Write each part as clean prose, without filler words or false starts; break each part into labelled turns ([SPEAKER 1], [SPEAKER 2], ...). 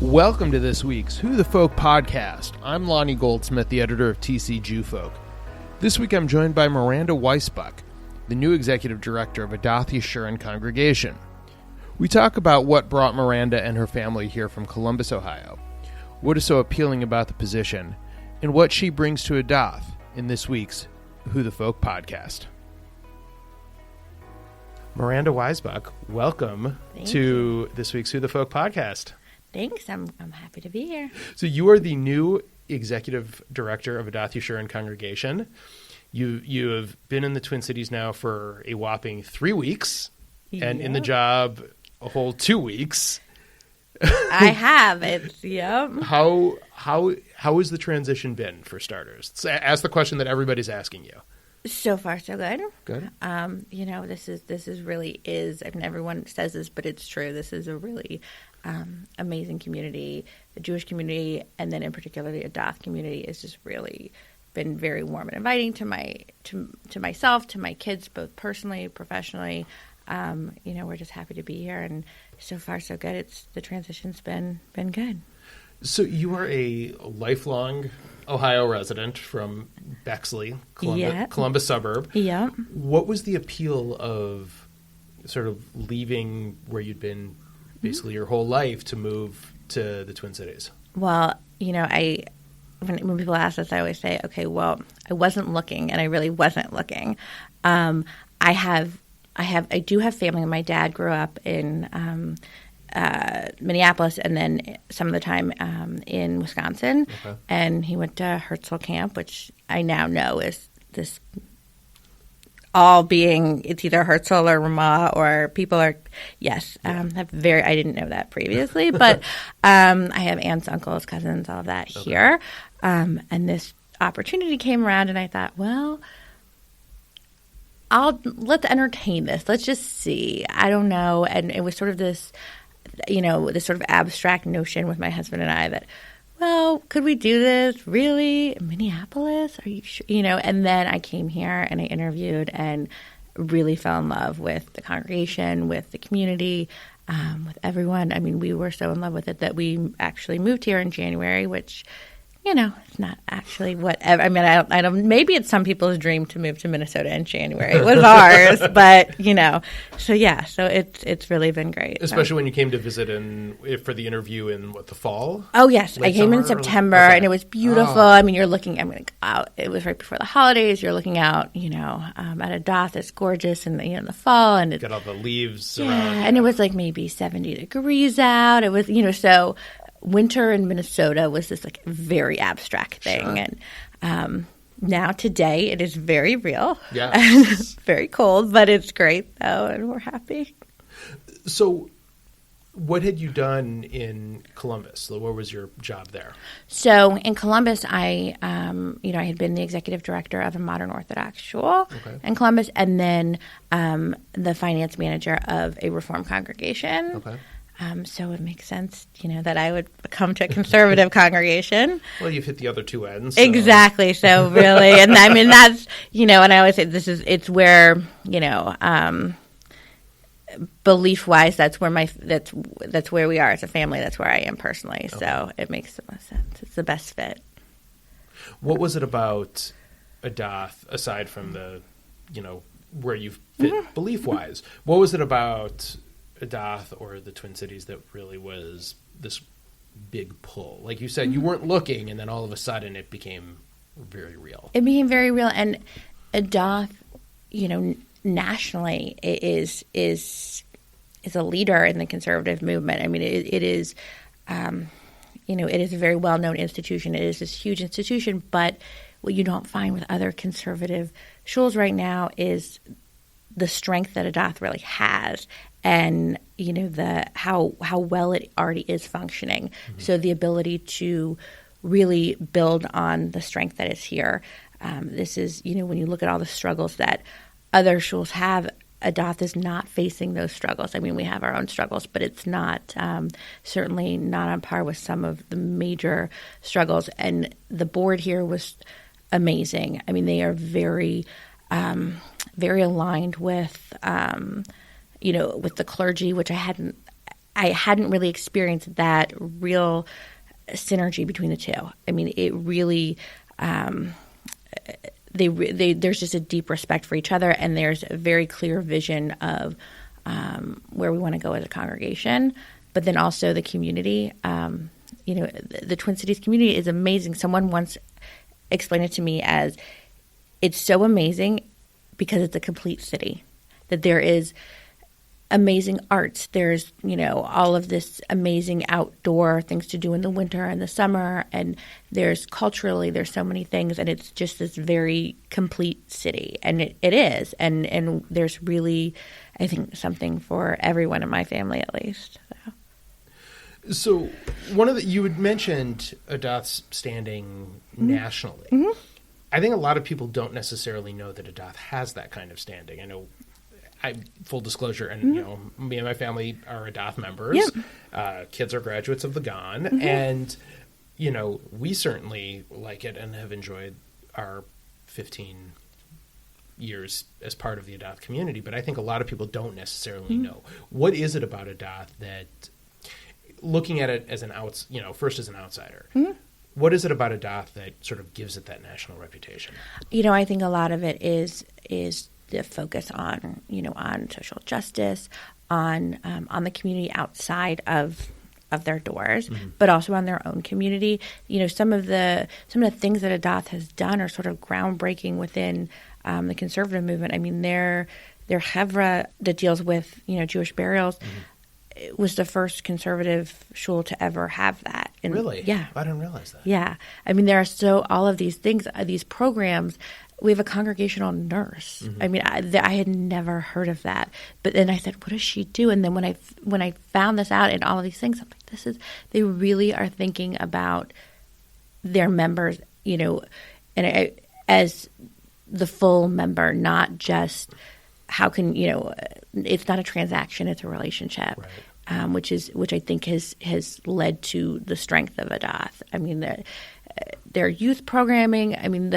[SPEAKER 1] Welcome to this week's Who the Folk podcast. I'm Lonnie Goldsmith, the editor of TC Jewfolk. This week I'm joined by Miranda Weisbuch, the new executive director of Adath Jeshurun Congregation. We talk about what brought Miranda and her family here from Columbus, Ohio, what is so appealing about the position, and what she brings to Adath in this week's Who the Folk podcast. Miranda Weisbuch, welcome to this week's Who the Folk podcast.
[SPEAKER 2] Thanks. I'm happy to be here. So
[SPEAKER 1] you are the new executive director of Adath Jeshurun Congregation. You have been in the Twin Cities now for a whopping 3 weeks, and in the job a whole 2 weeks.
[SPEAKER 2] I have. It's
[SPEAKER 1] How has the transition been, for starters? Ask the question that everybody's asking you.
[SPEAKER 2] So far, so good.
[SPEAKER 1] Good.
[SPEAKER 2] This is really is. I mean, everyone says this, but it's true. This is a really amazing community. The Jewish community, and then in particular the Adath community, has just really been very warm and inviting to myself, to my kids, both personally, professionally. We're just happy to be here, and so far, so good. The transition's been good.
[SPEAKER 1] So you are a lifelong Ohio resident from Bexley, Columbus suburb.
[SPEAKER 2] Yeah.
[SPEAKER 1] What was the appeal of sort of leaving where you'd been basically your whole life to move to the Twin Cities?
[SPEAKER 2] Well, when people ask this, I always say, okay, well, I wasn't looking, and I really wasn't looking. I do have family. My dad grew up in Minneapolis, and then some of the time in Wisconsin. Okay. And he went to Herzl Camp, which I now know is this it's either Herzl or Ramah, or people are, yes. I didn't know that previously, but I have aunts, uncles, cousins, all of that here. And this opportunity came around, and I thought, well, let's entertain this. Let's just see. I don't know. And it was sort of this sort of abstract notion with my husband and I that, well, could we do this? Really? In Minneapolis? Are you sure? And then I came here and I interviewed and really fell in love with the congregation, with the community, with everyone. I mean, we were so in love with it that we actually moved here in January, which, it's not actually whatever. I mean, I don't. Maybe it's some people's dream to move to Minnesota in January. It was ours, but So yeah, so it's really been great.
[SPEAKER 1] Especially when you came to visit for the interview in the fall.
[SPEAKER 2] Oh yes, I came in September, and it was beautiful. I mean, you're looking. I'm going out. It was right before the holidays. You're looking out. At Adath, it's gorgeous, and in the fall, and it's
[SPEAKER 1] got all the leaves.
[SPEAKER 2] Yeah,
[SPEAKER 1] around.
[SPEAKER 2] And it was like maybe 70 degrees out. It was so. Winter in Minnesota was this very abstract thing, sure. And now today it is very real.
[SPEAKER 1] Yeah,
[SPEAKER 2] very cold, but it's great though, and we're happy.
[SPEAKER 1] So, what had you done in Columbus? What was your job there?
[SPEAKER 2] So in Columbus, I had been the executive director of a modern Orthodox shul in Columbus, and then the finance manager of a Reform congregation.
[SPEAKER 1] Okay.
[SPEAKER 2] So it makes sense, that I would come to a conservative congregation.
[SPEAKER 1] Well, you've hit the other two ends. So.
[SPEAKER 2] Exactly. So really, and I mean, that's, and I always say it's where, belief-wise, that's where we are as a family. That's where I am personally. Okay. So it makes the most sense. It's the best fit. What
[SPEAKER 1] was it about Adath, aside from the, where you fit belief-wise? What was it about Adath or the Twin Cities that really was this big pull? Like you said, you weren't looking, and then all of a sudden it became very real. It became very real, and Adath, nationally is a leader in the conservative movement. I mean, it is, it is a very well-known institution. It is this huge institution, but what you don't find with other conservative shuls right now is the strength that Adath really has, and how well it already is functioning. Mm-hmm. So the ability to really build on the strength that is here. This is when you look at all the struggles that other shuls have, Adath is not facing those struggles. I mean, we have our own struggles, but it's not certainly not on par with some of the major struggles. And the board here was amazing. I mean, they are very very aligned with, with the clergy, which I
[SPEAKER 2] I hadn't really experienced that real synergy between the two. I mean, it really there's just a deep respect for each other, and there's a very clear vision of where we want to go as a congregation, but then also the community. The Twin Cities community is amazing. Someone once explained it to me as, it's so amazing because it's a complete city, that there is amazing arts. There's, all of this amazing outdoor things to do in the winter and the summer. And there's so many things. And it's just this very complete city. And it is. And there's really, I think, something for everyone in my family, at least.
[SPEAKER 3] So you had mentioned Adath's standing nationally.
[SPEAKER 2] Mm-hmm.
[SPEAKER 3] I think a lot of people don't necessarily know that Adath has that kind of standing. I know, full disclosure, and me and my family are Adath members.
[SPEAKER 2] Yep.
[SPEAKER 3] Kids are graduates of the GON, and we certainly like it and have enjoyed our 15 years as part of the Adath community. But I think a lot of people don't necessarily know. What is it about Adath that, looking at it as first as an outsider, what is it about Adath that sort of gives it that national reputation?
[SPEAKER 2] I think a lot of it is the focus on social justice, on the community outside of their doors, but also on their own community. Some of the things that Adath has done are sort of groundbreaking within the conservative movement. I mean, their chevra that deals with Jewish burials. It was the first conservative shul to ever have that. And
[SPEAKER 3] really?
[SPEAKER 2] Yeah.
[SPEAKER 3] I didn't realize that.
[SPEAKER 2] Yeah. I mean, there are all of these things, these programs. We have a congregational nurse. I mean, I had never heard of that. But then I said, what does she do? And then when I found this out and all of these things, I'm like, they really are thinking about their members, and as the full member, not just how can, it's not a transaction, it's a relationship.
[SPEAKER 3] Right.
[SPEAKER 2] Which I think has led to the strength of Adath. I mean, their youth programming. I mean,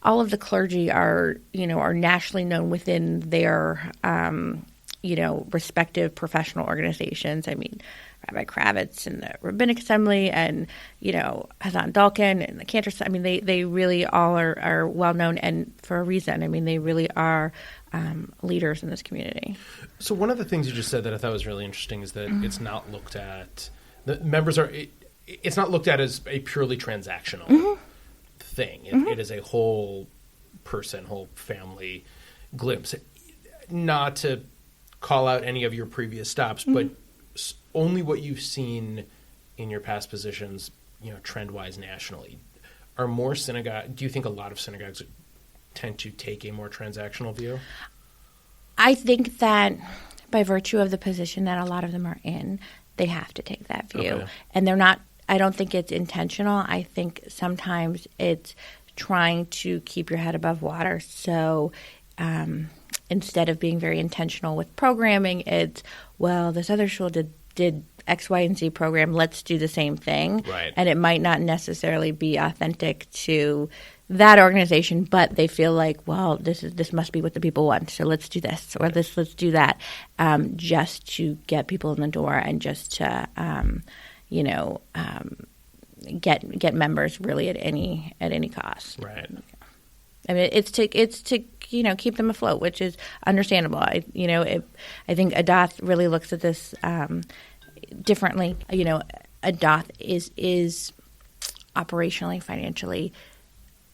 [SPEAKER 2] all of the clergy are nationally known within their respective professional organizations. I mean, Rabbi Kravitz and the Rabbinic Assembly, and Hazan Dalkin and the Cantor. I mean, they really all are well known, and for a reason. I mean, they really are leaders in this community.
[SPEAKER 3] So one of the things you just said that I thought was really interesting is that it's not looked at. The members are. It's not looked at as a purely transactional thing. It is a whole person, whole family glimpse. Not to call out any of your previous stops, but only what you've seen in your past positions, trend-wise nationally. Do you think a lot of synagogues tend to take a more transactional view?
[SPEAKER 2] I think that by virtue of the position that a lot of them are in, they have to take that view.
[SPEAKER 3] Okay.
[SPEAKER 2] And they're not, I don't think it's intentional. I think sometimes it's trying to keep your head above water. So instead of being very intentional with programming, it's, well, this other shul did X, Y, and Z program. Let's do the same thing.
[SPEAKER 3] Right.
[SPEAKER 2] And it might not necessarily be authentic to that organization, but they feel like, well, this must be what the people want, so let's do this, or let's do that, just to get people in the door and just to get members really at any cost.
[SPEAKER 3] Right.
[SPEAKER 2] I mean, it's to keep them afloat, which is understandable. I think Adath really looks at this differently. Adath is operationally, financially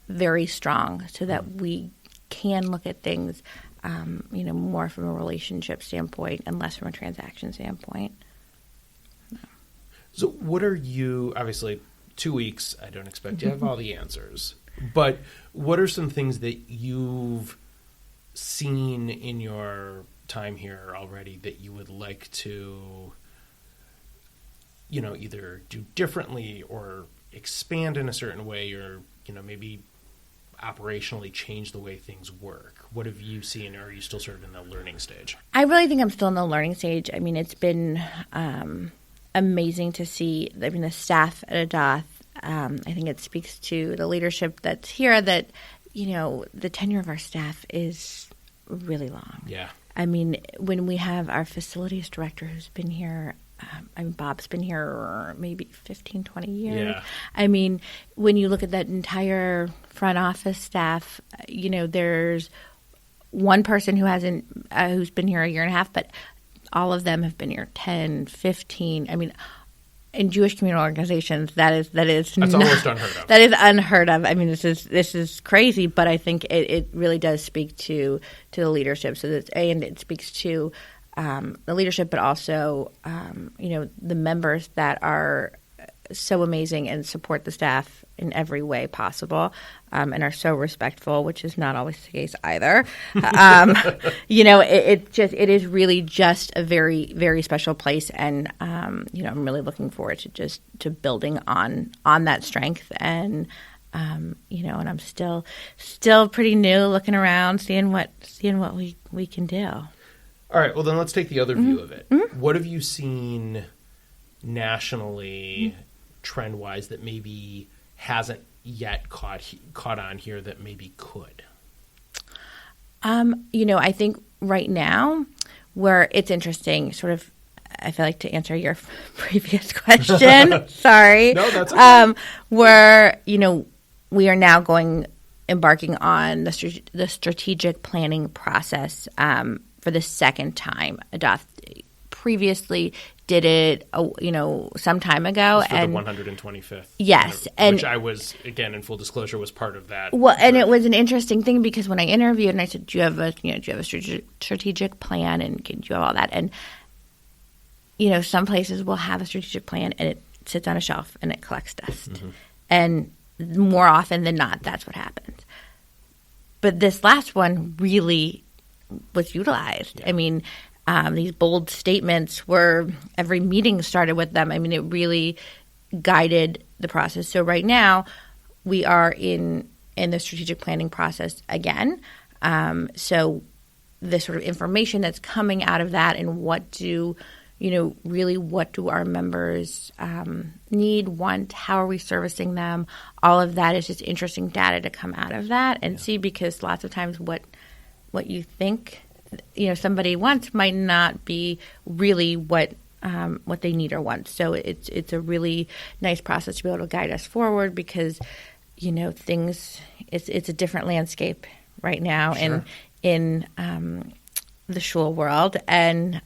[SPEAKER 2] very strong, so that we can look at things, more from a relationship standpoint and less from a transaction standpoint.
[SPEAKER 3] So what are you, obviously 2 weeks, I don't expect you to have all the answers, but what are some things that you've seen in your time here already that you would like to, either do differently or expand in a certain way, or, maybe operationally change the way things work? What have you seen, or are you still sort of in the learning stage?
[SPEAKER 2] I really think I'm still in the learning stage. I mean, it's been amazing to see, the staff at Adath. I think it speaks to the leadership that's here that, the tenure of our staff is really long.
[SPEAKER 3] Yeah.
[SPEAKER 1] I mean, when we have our facilities director who's been here, Bob's been here maybe 15, 20 years.
[SPEAKER 3] Yeah.
[SPEAKER 1] I mean, when you look at that entire front office staff, there's one person who's been here a year and a half, but all of them have been here 10, 15. I mean, in Jewish community organizations, that's
[SPEAKER 3] almost unheard of.
[SPEAKER 1] That is unheard of. I mean, this is crazy, but I think it really does speak to the leadership. So and it speaks to the leadership, but also the members that are so amazing and support the staff in every way possible, and are so respectful, which is not always the case either. It is really just a very, very special place, and I'm really looking forward to building on that strength, and and I'm still pretty new, looking around, seeing what we can do.
[SPEAKER 3] All right, well then let's take the other view of it. What have you seen nationally, trend-wise, that maybe hasn't yet caught on here that maybe could?
[SPEAKER 1] I think right now where it's interesting, sort of, I feel like to answer your previous question, sorry.
[SPEAKER 3] No, that's okay.
[SPEAKER 1] Where, we are now embarking on the strategic planning process for the second time. Adath previously did it, some time ago.
[SPEAKER 3] For
[SPEAKER 1] and
[SPEAKER 3] the 125th.
[SPEAKER 1] Yes.
[SPEAKER 3] Which I was, again, in full disclosure, was part of that.
[SPEAKER 1] Well, and it was an interesting thing because when I interviewed and I said, do you have a strategic plan, and do you have all that? And, some places will have a strategic plan and it sits on a shelf and it collects dust. Mm-hmm. And more often than not, that's what happens. But this last one really was utilized. Yeah. I mean, these bold statements were every meeting started with them. I mean, it really guided the process. So right now we are in the strategic planning process again. So the sort of information that's coming out of that, and what do our members need, want, how are we servicing them? All of that is just interesting data to come out of that and see, because lots of times what you think somebody wants might not be really what they need or want. So it's a really nice process to be able to guide us forward, because things, it's a different landscape right now. Sure. in the shul world, and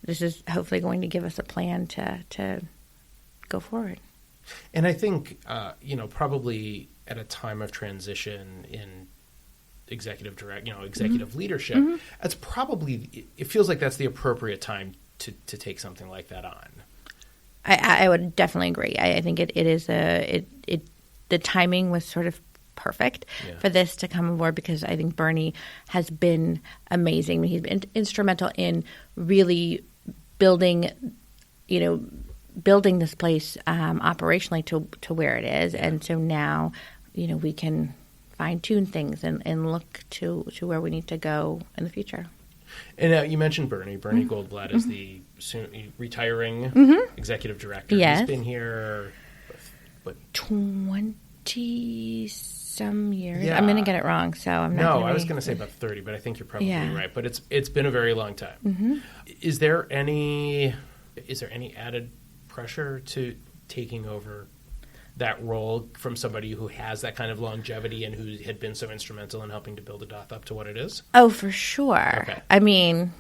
[SPEAKER 1] this is hopefully going to give us a plan to go forward.
[SPEAKER 3] And I think probably at a time of transition in executive leadership, that's probably, it feels like that's the appropriate time to take something like that on.
[SPEAKER 1] I would definitely agree. I think it is the timing was sort of perfect for this to come aboard, because I think Bernie has been amazing. I mean, he's been instrumental in really building this place operationally to where it is, and so now we can fine-tune things and look to where we need to go in the future.
[SPEAKER 3] And you mentioned Bernie Goldblatt is the soon retiring executive director.
[SPEAKER 1] Yes.
[SPEAKER 3] He's been here
[SPEAKER 1] 20-some years.
[SPEAKER 3] Yeah.
[SPEAKER 1] I'm going to get it wrong, so I'm not.
[SPEAKER 3] No, I was going to say about 30, but I think you're probably right. But it's been a very long time.
[SPEAKER 1] Mm-hmm.
[SPEAKER 3] Is there any added pressure to taking over that role from somebody who has that kind of longevity and who had been so instrumental in helping to build Adath up to what it is?
[SPEAKER 1] Oh, for sure.
[SPEAKER 3] Okay.
[SPEAKER 1] I mean,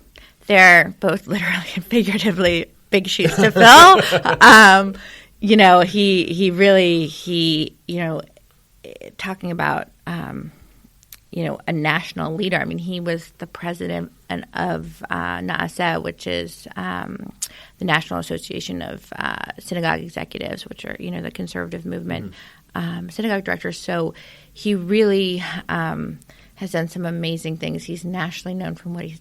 [SPEAKER 1] they're both literally and figuratively big shoes to fill. He really talking about a national leader. I mean, he was the president of NAASE, which is the National Association of Synagogue Executives, which are the conservative movement synagogue directors. So he really has done some amazing things. He's nationally known from what he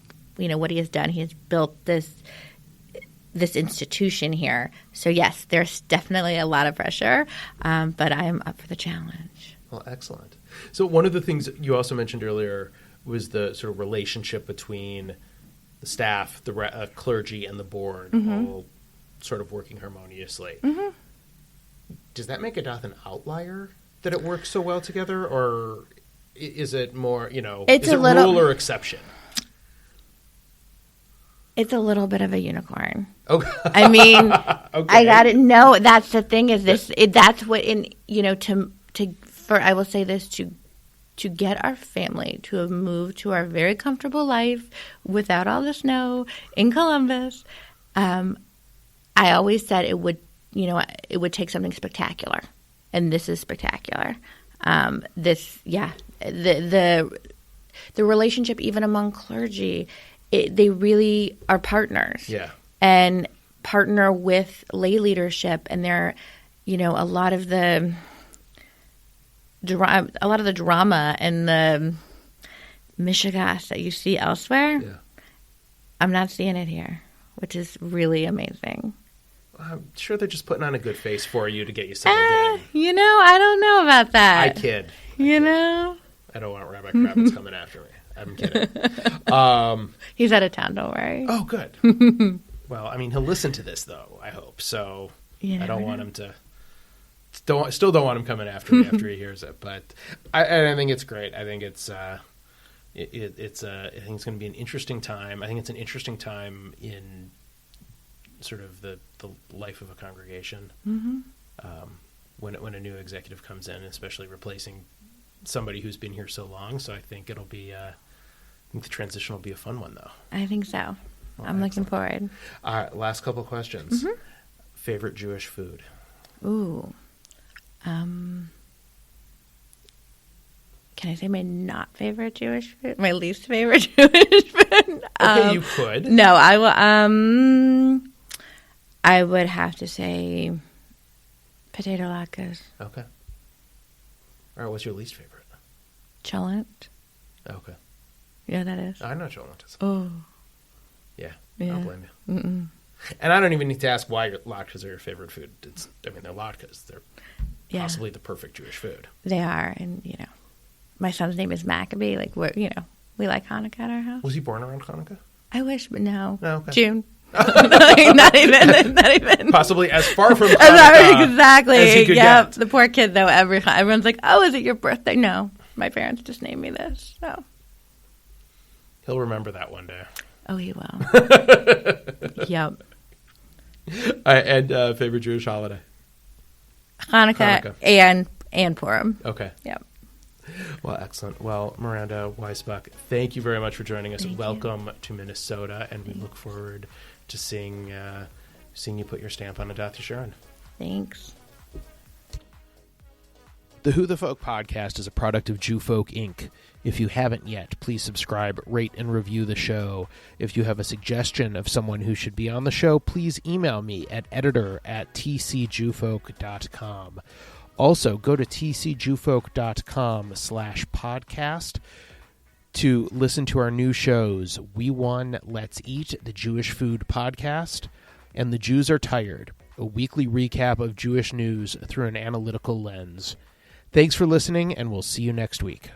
[SPEAKER 1] has done. He has built this institution here. So yes, there's definitely a lot of pressure, but I'm up for the challenge.
[SPEAKER 3] Well, excellent. So one of the things you also mentioned earlier was the sort of relationship between the staff, the clergy, and the board, all sort of working harmoniously. Mm-hmm. Does that make Adath an outlier that it works so well together, or is it more, is it rule or exception?
[SPEAKER 2] It's a little bit of a unicorn.
[SPEAKER 3] Okay.
[SPEAKER 2] I mean,
[SPEAKER 3] Okay.
[SPEAKER 2] I got to know. That's the thing is this. That's what I will say this to get our family to have moved to our very comfortable life without all the snow in Columbus. I always said it would take something spectacular, and this is spectacular. The relationship even among clergy, they really are partners.
[SPEAKER 3] Yeah.
[SPEAKER 2] And partner with lay leadership, and they're, a lot of the drama and the mishigas that you see elsewhere.
[SPEAKER 3] Yeah.
[SPEAKER 2] I'm not seeing it here, which is really amazing.
[SPEAKER 3] I'm sure they're just putting on a good face for you to get you settled in.
[SPEAKER 2] I don't know about that.
[SPEAKER 3] I kid. I don't want Rabbi Kravitz coming after me. I'm kidding.
[SPEAKER 2] He's out of town, don't worry.
[SPEAKER 3] Oh, good. Well, I mean, he'll listen to this, though, I hope. So I don't want him to... Still don't want him coming after me after he hears it. But I think it's great. I think it's... I think it's going to be an interesting time. I think it's an interesting time in sort of the life of a congregation.
[SPEAKER 2] Mm-hmm.
[SPEAKER 3] When a new executive comes in, especially replacing somebody who's been here so long. So I think it'll be... I think the transition will be a fun one, though.
[SPEAKER 2] I think so.
[SPEAKER 3] Well,
[SPEAKER 2] I'm looking forward.
[SPEAKER 3] Last couple of questions.
[SPEAKER 2] Mm-hmm.
[SPEAKER 3] Favorite Jewish food?
[SPEAKER 2] Ooh. Can I say my not favorite Jewish food? My least favorite Jewish food?
[SPEAKER 3] Okay, you could.
[SPEAKER 2] No, I will. I would have to say potato latkes.
[SPEAKER 3] Okay. All right, what's your least favorite?
[SPEAKER 2] Cholent.
[SPEAKER 3] Okay.
[SPEAKER 2] Yeah, that is.
[SPEAKER 3] I know cholent is.
[SPEAKER 2] Oh.
[SPEAKER 3] Yeah, I
[SPEAKER 2] Yeah.
[SPEAKER 3] don't blame you.
[SPEAKER 2] Mm-mm.
[SPEAKER 3] And I don't even need to ask why your latkes are your favorite food. They're latkes. They're
[SPEAKER 2] Yeah.
[SPEAKER 3] possibly the perfect Jewish food.
[SPEAKER 2] They are, and my son's name is Maccabee. Like we like Hanukkah at our house.
[SPEAKER 3] Was he born around Hanukkah?
[SPEAKER 2] I wish, but no.
[SPEAKER 3] No, okay.
[SPEAKER 2] June. not even.
[SPEAKER 3] Possibly as far from Hanukkah
[SPEAKER 2] exactly.
[SPEAKER 3] as he could
[SPEAKER 2] Yep.
[SPEAKER 3] get.
[SPEAKER 2] The poor kid, though. Everyone's like, "Oh, is it your birthday?" No, my parents just named me this. So
[SPEAKER 3] He'll remember that one day.
[SPEAKER 2] oh, he will. Yep.
[SPEAKER 3] And favorite Jewish holiday?
[SPEAKER 2] Hanukkah. and Purim.
[SPEAKER 3] Okay.
[SPEAKER 2] Yep.
[SPEAKER 3] Well, excellent. Well, Miranda Weisbuch, thank you very much for joining us.
[SPEAKER 2] Thank
[SPEAKER 3] Welcome to Minnesota, and we look forward to seeing you put your stamp on Adath Jeshurun.
[SPEAKER 2] Thanks.
[SPEAKER 3] The Who the Folk podcast is a product of Jew Folk Inc. If you haven't yet, please subscribe, rate, and review the show. If you have a suggestion of someone who should be on the show, please email me at editor@tcjewfolk.com. Also, go to tcjewfolk.com/podcast to listen to our new shows, We Won, Let's Eat, the Jewish Food Podcast, and The Jews Are Tired, a weekly recap of Jewish news through an analytical lens. Thanks for listening, and we'll see you next week.